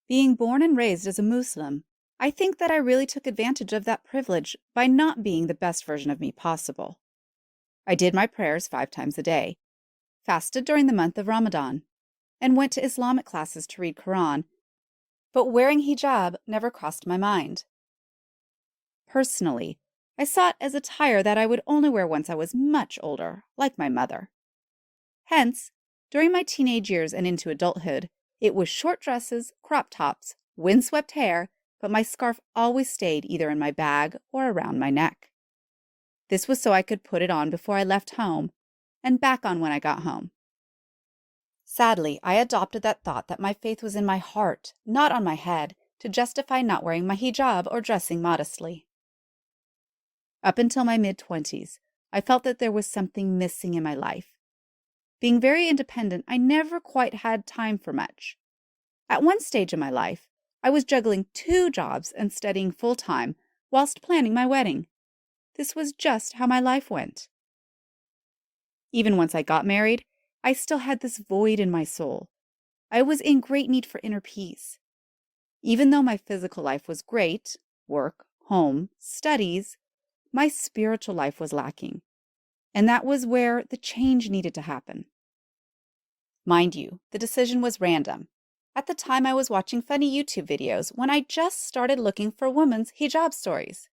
Being born and raised as a Muslim, I think that I really took advantage of that privilege by not being the best version of me possible. I did my prayers 5 times a day, fasted during the month of Ramadan, and went to Islamic classes to read Quran, but wearing hijab never crossed my mind. Personally, I saw it as attire that I would only wear once I was much older, like my mother. Hence, during my teenage years and into adulthood, it was short dresses, crop tops, windswept hair, but my scarf always stayed either in my bag or around my neck. This was so I could put it on before I left home and back on when I got home. Sadly, I adopted that thought that my faith was in my heart, not on my head, to justify not wearing my hijab or dressing modestly. Up until my mid-20s, I felt that there was something missing in my life. Being very independent, I never quite had time for much. At one stage in my life, I was juggling 2 jobs and studying full-time whilst planning my wedding. This was just how my life went. Even once I got married, I still had this void in my soul. I was in great need for inner peace. Even though my physical life was great, work, home, studies, my spiritual life was lacking. And that was where the change needed to happen. Mind you, the decision was random. At the time, I was watching funny YouTube videos when I just started looking for women's hijab stories.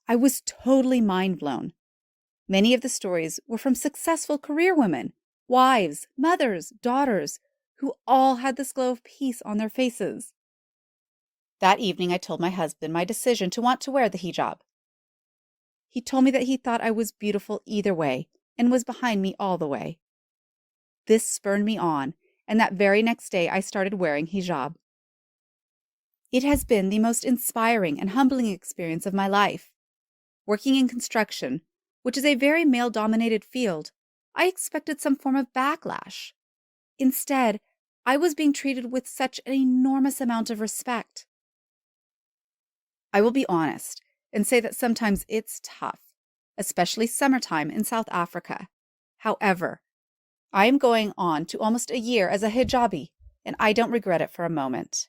I was totally mind blown. Many of the stories were from successful career women, wives, mothers, daughters, who all had this glow of peace on their faces. That evening, I told my husband my decision to want to wear the hijab. He told me that he thought I was beautiful either way and was behind me all the way. This spurred me on, and that very next day I started wearing hijab. It has been the most inspiring and humbling experience of my life. Working in construction, which is a very male-dominated field, I expected some form of backlash. Instead, I was being treated with such an enormous amount of respect. I will be honest and say that sometimes it's tough, especially summertime in South Africa. However, I am going on to almost a year as a hijabi, and I don't regret it for a moment.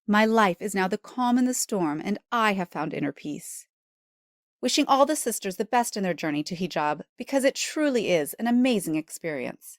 My life is now the calm in the storm, and I have found inner peace. Wishing all the sisters the best in their journey to hijab, because it truly is an amazing experience.